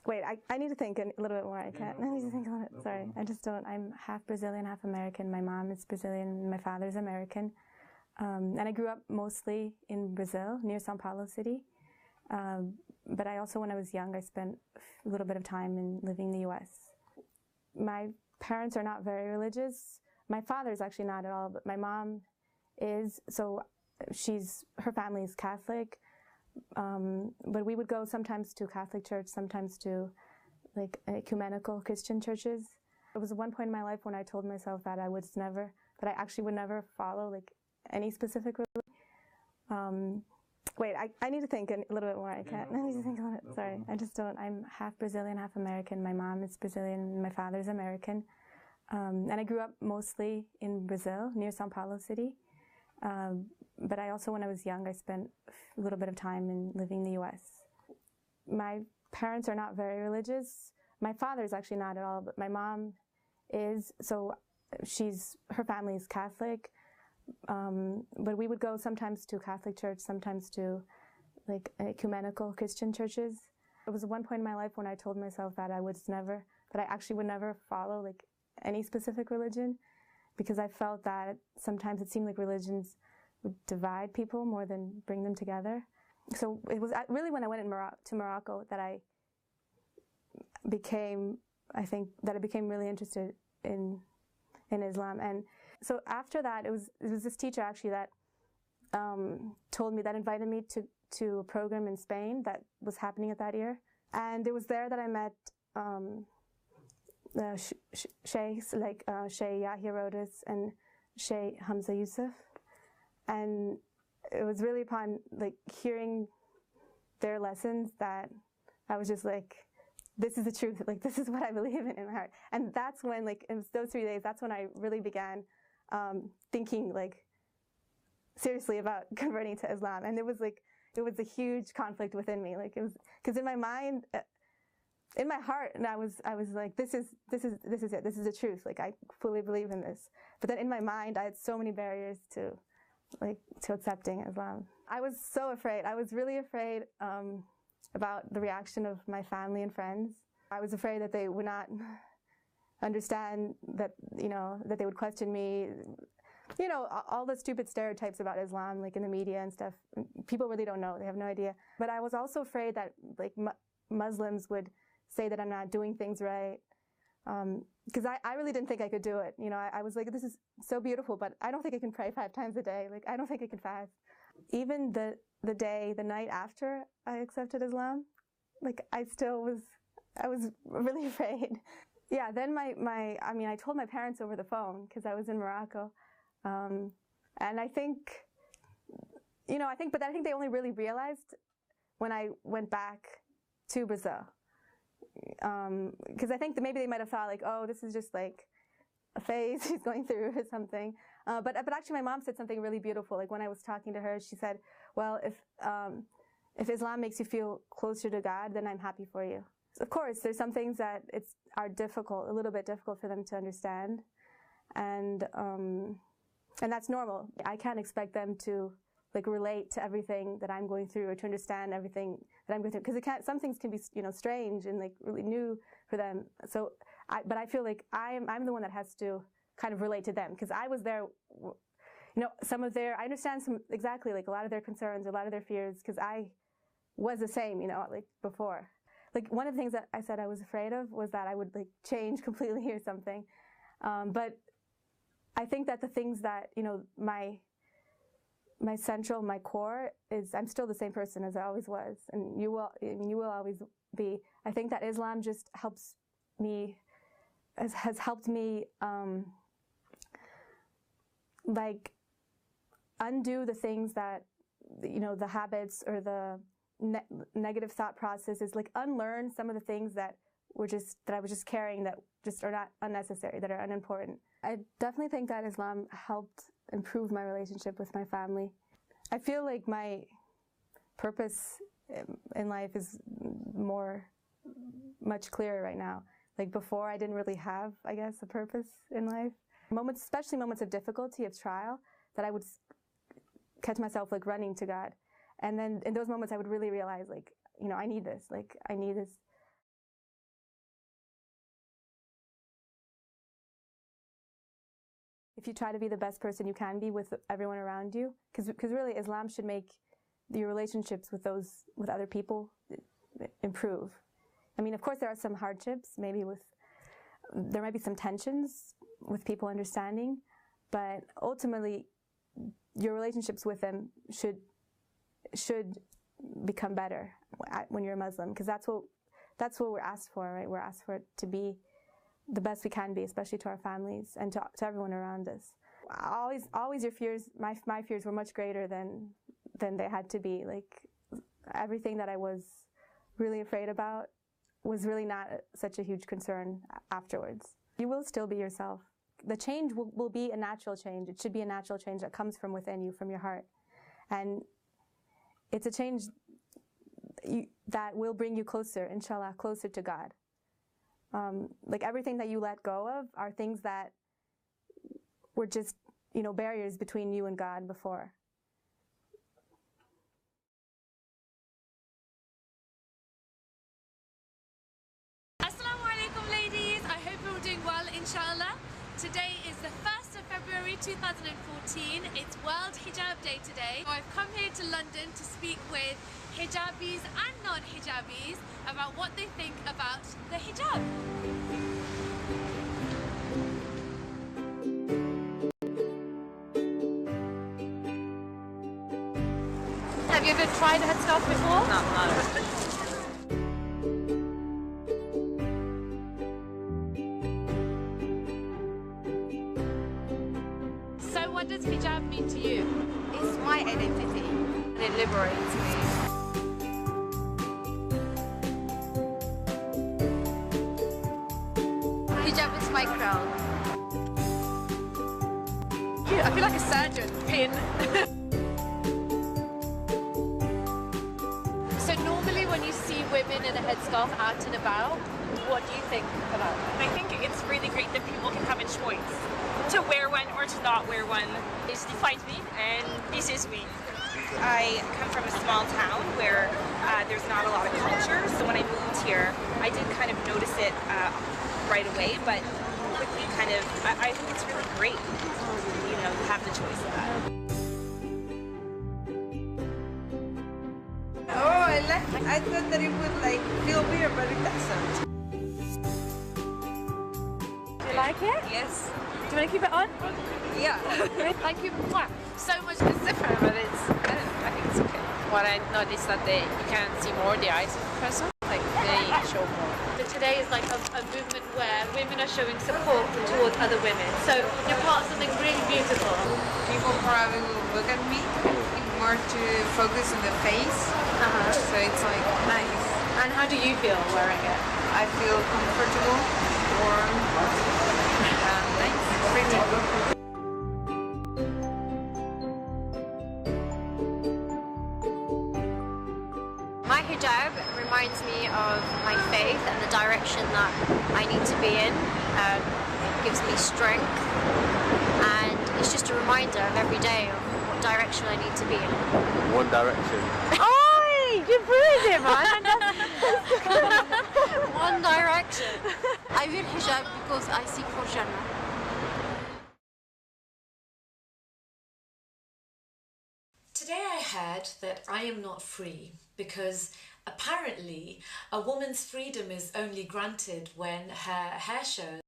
Wait, I need to think a little bit more. I need to think a little bit. Sorry, I just don't. I'm half Brazilian, half American. My mom is Brazilian, and my father's American. And I grew up mostly in Brazil, near São Paulo city. But I also, when I was young, I spent a little bit of time living in the U.S. My parents are not very religious. My father's actually not at all, but my mom is. So her family is Catholic. But we would go sometimes to Catholic church, sometimes to like ecumenical Christian churches. It was one point in my life when I told myself that I actually would never follow like any specific religion. Wait, I need to think a little bit more. I need to think a little bit. Sorry, I just don't. I'm half Brazilian, half American. My mom is Brazilian, and my father's American. And I grew up mostly in Brazil, near São Paulo city. But I also, when I was young, I spent a little bit of time living in the U.S. My parents are not very religious. My father's actually not at all, but my mom is. So her family is Catholic. But we would go sometimes to Catholic church, sometimes to like ecumenical Christian churches. It was one point in my life when I told myself that I actually would never follow like any specific religion, because I felt that sometimes it seemed like religions would divide people more than bring them together. So it was really when I went to Morocco that I became really interested in Islam. And so after that, it was this teacher actually that invited me to a program in Spain that was happening at that year. And it was there that I met sheikhs like Sheikh Yahya Rhodus and Sheikh Hamza Yusuf. And it was really upon like hearing their lessons that I was just like, this is the truth, like this is what I believe in my heart. And that's when, like, in those 3 days, that's when I really began thinking like seriously about converting to Islam. And it was a huge conflict within me. Like it was, because in my mind, in my heart, and I was like, this is it. This is the truth. Like I fully believe in this. But then in my mind, I had so many barriers to accepting Islam. I was so afraid. I was really afraid about the reaction of my family and friends. I was afraid that they would not understand, that that they would question me. All the stupid stereotypes about Islam, like in the media and stuff. People really don't know. They have no idea. But I was also afraid that like Muslims would say that I'm not doing things right. Because I really didn't think I could do it. I was like, this is so beautiful, but I don't think I can pray 5 times a day. Like, I don't think I can fast. Even the night after I accepted Islam, like, I was really afraid. Yeah, then I told my parents over the phone, because I was in Morocco. And I think they only really realized when I went back to Brazil. Because I think that maybe they might have thought like, oh, this is just like a phase he's going through or something. But actually my mom said something really beautiful. Like when I was talking to her, she said, well, if Islam makes you feel closer to God, then I'm happy for you. Of course, there's some things that are a little bit difficult for them to understand. And that's normal. I can't expect them to like relate to everything that I'm going through, or to understand everything that I'm going through, because some things can be strange and like really new for them. So, but I feel like I'm the one that has to kind of relate to them, because I was there. I understand exactly like a lot of their concerns, a lot of their fears, because I was the same, like before. Like one of the things that I said I was afraid of was that I would like change completely or something. But I think that the things that my core is, I'm still the same person as I always was, and you will always be. I think that Islam just has helped me, like undo the things that, the habits or the negative thought processes, like unlearn some of the things that I was just carrying, that just are not unnecessary, that are unimportant. I definitely think that Islam helped improve my relationship with my family. I feel like my purpose in life is much clearer right now. Like before, I didn't really have, I guess, a purpose in life. Especially moments of difficulty, of trial, that I would catch myself like running to God. And then in those moments, I would really realize, like, I need this. Like, I need this. If you try to be the best person you can be with everyone around you, because really Islam should make your relationships with other people improve. I mean, of course there are some hardships, there might be some tensions with people understanding, but ultimately your relationships with them should become better when you're a Muslim, because that's what we're asked for, right? We're asked for it to be the best we can be, especially to our families and to everyone around us. Always your fears, my fears were much greater than they had to be. Like, everything that I was really afraid about was really not such a huge concern afterwards. You will still be yourself. The change will be a natural change. It should be a natural change that comes from within you, from your heart. And it's a change that will bring you closer, inshallah, closer to God. Like, everything that you let go of are things that were just, barriers between you and God before. Assalamu alaikum, ladies. I hope you're all doing well, inshallah. Today is the 1st of February 2014. It's World Hijab Day today. I've come here to London to speak with hijabis and non-hijabis about what they think about the hijab. Have you ever tried a headscarf before? No. So what does hijab mean to you? It's my identity and it liberates me. Hijab is my crown. I feel like a surgeon pin. So normally when you see women in a headscarf out and about, what do you think about that? I think it's really great that people can have a choice to wear one or to not wear one. This defines me, and this is me. I come from a small town where there's not a lot of culture, so when I moved here, I did kind of notice it right away, but quickly I think it's really great, to have the choice of that. Oh, I thought that it would feel weird, but it doesn't. Do you like it? Yes. Do you want to keep it on? Yeah. Thank you so much for zipper, but it's good. I think it's okay. What I noticed that you can see more the eyes of the person, like they show more. So today is like a movement where women are showing support towards other women. So you're part of something really beautiful. People probably will look at me more to focus on the face, so it's like nice. And how do you feel wearing it? I feel comfortable, warm, and nice, pretty. My hijab reminds me of my faith and the direction that I need to be in. It gives me strength, and it's just a reminder of every day of what direction I need to be in. One Direction. Oh, you proved it, man! One Direction. I wear hijab because I seek for Jannah. Today I heard that I am not free because apparently a woman's freedom is only granted when her hair shows.